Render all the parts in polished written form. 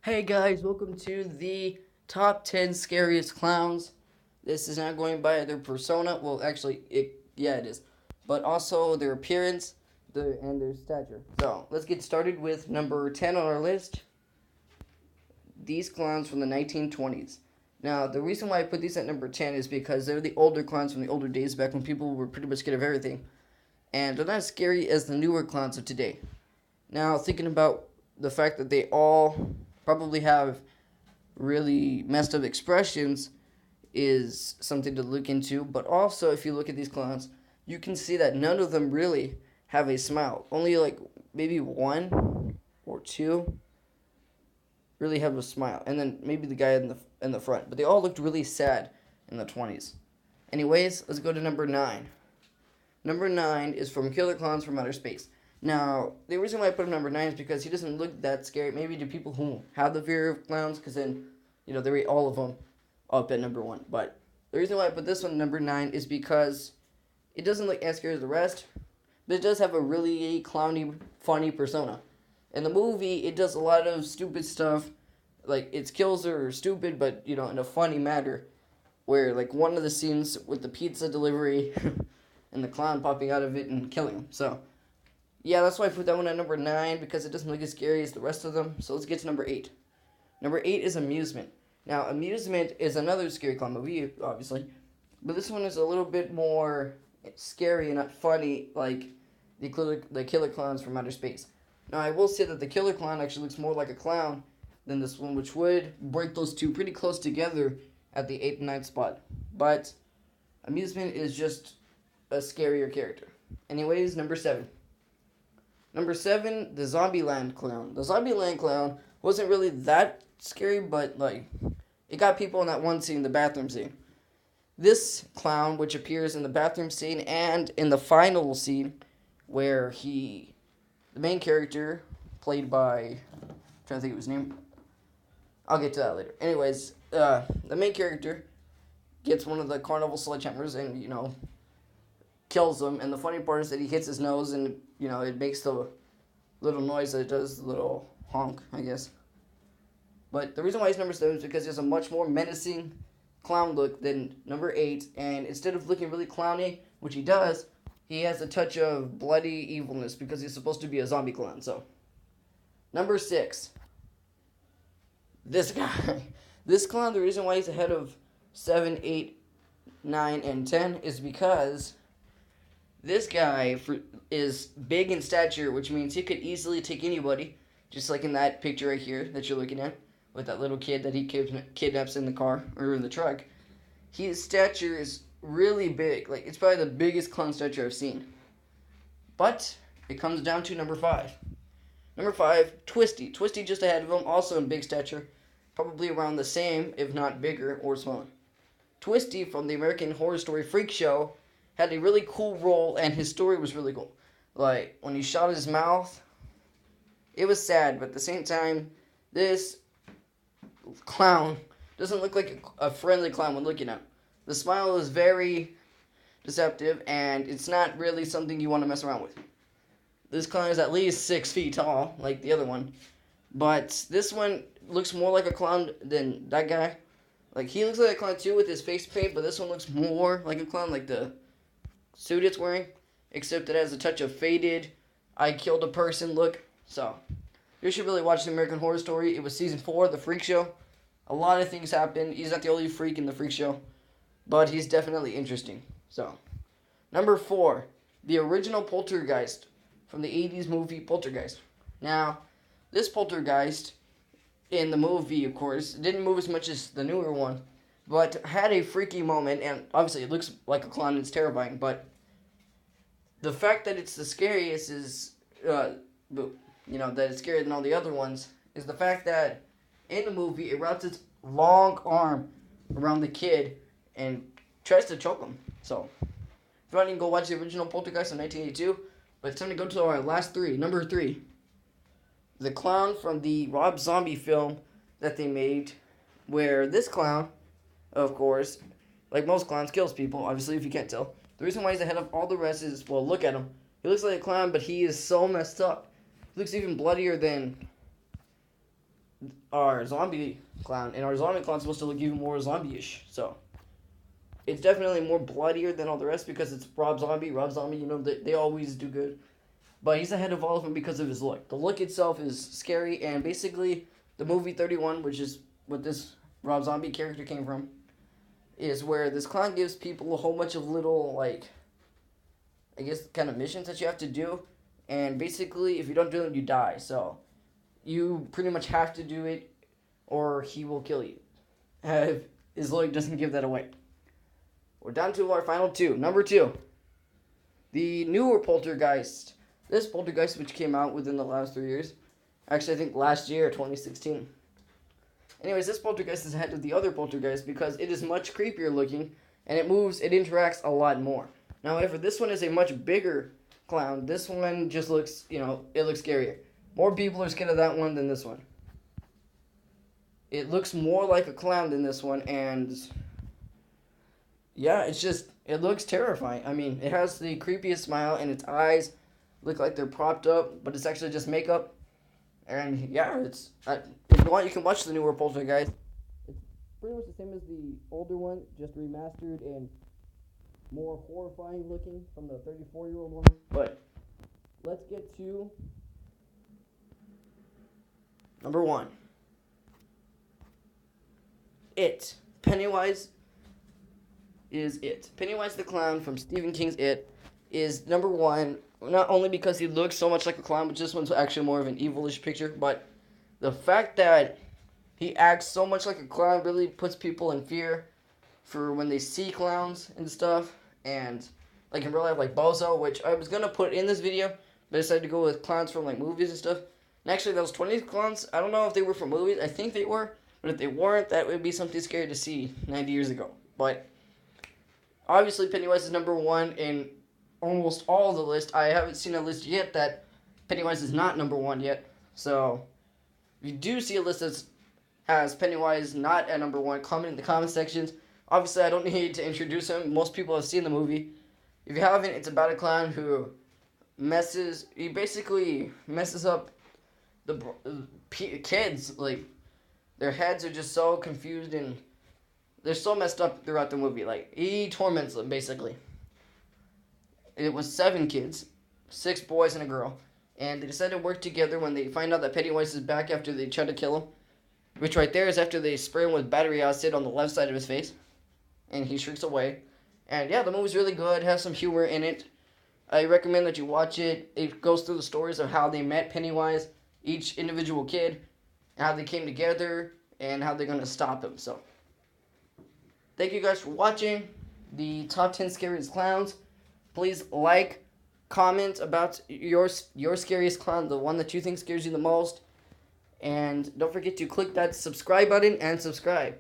Hey guys, welcome to the top 10 scariest clowns. This is not going by their persona. Well, actually, it is. But also their appearance and their stature. So, let's get started with number 10 on our list. These clowns from the 1920s. Now, the reason why I put these at number 10 is because they're the older clowns from the older days back when people were pretty much scared of everything. And they're not as scary as the newer clowns of today. Now, thinking about the fact that they all probably have really messed up expressions is something to look into. But also, if you look at these clowns, you can see that none of them really have a smile. Only like maybe one or two really have a smile, and then maybe the guy in the front. But they all looked really sad in the 20s. Anyways, let's go to number 9. Number 9 is from Killer Clowns from Outer Space. Now, the reason why I put him number 9 is because he doesn't look that scary. Maybe to people who have the fear of clowns, because then, they rate all of them up at number 1. But the reason why I put this one number 9 is because it doesn't look as scary as the rest, but it does have a really clowny, funny persona. In the movie, it does a lot of stupid stuff. Like, its kills are stupid, but, in a funny manner. Where, like, one of the scenes with the pizza delivery and the clown popping out of it and killing him. So, yeah, that's why I put that one at number 9, because it doesn't look as scary as the rest of them. So let's get to number 8. Number 8 is Amusement. Now, Amusement is another scary clown movie, obviously. But this one is a little bit more scary and not funny, like the Killer Clowns from Outer Space. Now, I will say that the Killer Clown actually looks more like a clown than this one, which would break those two pretty close together at the 8th and 9th spot. But Amusement is just a scarier character. Anyways, number 7. Number 7, the Zombieland Clown. The Zombieland Clown wasn't really that scary, but, it got people in that one scene, the bathroom scene. This clown, which appears in the bathroom scene and in the final scene, where the main character, played by, I'm trying to think of his name. I'll get to that later. Anyways, the main character gets one of the carnival sledgehammers and, kills him. And the funny part is that he hits his nose and, it makes the little noise that it does, the little honk, I guess. But the reason why he's number 7 is because he has a much more menacing clown look than number 8. And instead of looking really clowny, which he does, he has a touch of bloody evilness because he's supposed to be a zombie clown. So, number 6. This guy. This clown, the reason why he's ahead of 7, 8, 9, and 10 is because this guy is big in stature, which means he could easily take anybody, just like in that picture right here that you're looking at, with that little kid that he kidnaps in the car, or in the truck. His stature is really big. Like, it's probably the biggest clown stature I've seen. But it comes down to number 5. Number 5, Twisty. Twisty just ahead of him, also in big stature. Probably around the same, if not bigger or smaller. Twisty from the American Horror Story Freak Show had a really cool role, and his story was really cool. Like, when he shot his mouth, it was sad, but at the same time, this clown doesn't look like a friendly clown when looking at him. The smile is very deceptive, and it's not really something you want to mess around with. This clown is at least 6 feet tall, like the other one. But this one looks more like a clown than that guy. Like, he looks like a clown too with his face paint, but this one looks more like a clown, like the suit it's wearing. Except it has a touch of faded, I killed a person look. So, you should really watch the American Horror Story. It was season 4, the Freak Show. A lot of things happen. He's not the only freak in the Freak Show, but he's definitely interesting. So, number 4, the original Poltergeist from the 80s movie Poltergeist. Now, this Poltergeist in the movie, of course, didn't move as much as the newer one, but had a freaky moment, and obviously it looks like a clown and it's terrifying, but the fact that it's the scariest is, that it's scarier than all the other ones, is the fact that in the movie it wraps its long arm around the kid and tries to choke him. So, if you want to go watch the original Poltergeist in 1982, but it's time to go to our last 3. Number 3, the clown from the Rob Zombie film that they made, where this clown, of course, like most clowns, kills people, obviously, if you can't tell. The reason why he's ahead of all the rest is, well, look at him. He looks like a clown, but he is so messed up. He looks even bloodier than our zombie clown, and our zombie clown's supposed to look even more zombie-ish. So it's definitely more bloodier than all the rest because it's Rob Zombie. Rob Zombie, you know, they always do good. But he's ahead of all of them because of his look. The look itself is scary, and basically the movie 31, which is what this Rob Zombie character came from, is where this clown gives people a whole bunch of little, like, I guess, kind of missions that you have to do. And basically, if you don't do them, you die. So you pretty much have to do it, or he will kill you. His look doesn't give that away. We're down to our final two. Number 2, the newer Poltergeist. This Poltergeist, which came out within the last 3 years. Actually, I think last year, 2016. Anyways, this Poltergeist is ahead of the other Poltergeist because it is much creepier looking, and it moves, it interacts a lot more. Now, however, this one is a much bigger clown. This one just looks, you know, it looks scarier. More people are scared of that one than this one. It looks more like a clown than this one, and yeah, it looks terrifying. I mean, it has the creepiest smile, and its eyes look like they're propped up, but it's actually just makeup. And yeah, if you want, you can watch the newer Poltergeist. It's pretty much the same as the older one, just remastered and more horrifying looking from the 34-year-old one. But let's get to number 1. It. Pennywise is It. Pennywise the Clown from Stephen King's It is number 1, not only because he looks so much like a clown, but this one's actually more of an evilish picture, but the fact that he acts so much like a clown really puts people in fear for when they see clowns and stuff, and like in real life, like Bozo, which I was gonna put in this video, but I decided to go with clowns from like movies and stuff. And actually, those 20s clowns, I don't know if they were from movies, I think they were, but if they weren't, that would be something scary to see 90 years ago. But obviously, Pennywise is number 1 in almost all the list. I haven't seen a list yet that Pennywise is not number 1 yet. So, if you do see a list that has Pennywise not at number 1, comment in the comment sections. Obviously, I don't need to introduce him. Most people have seen the movie. If you haven't, it's about a clown who basically messes up the kids. Like, their heads are just so confused and they're so messed up throughout the movie. Like, he torments them, basically. It was 7 kids, 6 boys and a girl, and they decided to work together when they find out that Pennywise is back after they try to kill him, which right there is after they spray him with battery acid on the left side of his face, and he shrinks away. And yeah, the movie's really good, it has some humor in it. I recommend that you watch it. It goes through the stories of how they met Pennywise, each individual kid, and how they came together, and how they're going to stop him. So, thank you guys for watching the top 10 Scariest Clowns. Please like, comment about your scariest clown, the one that you think scares you the most. And don't forget to click that subscribe button and subscribe.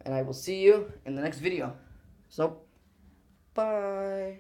And I will see you in the next video. So, bye.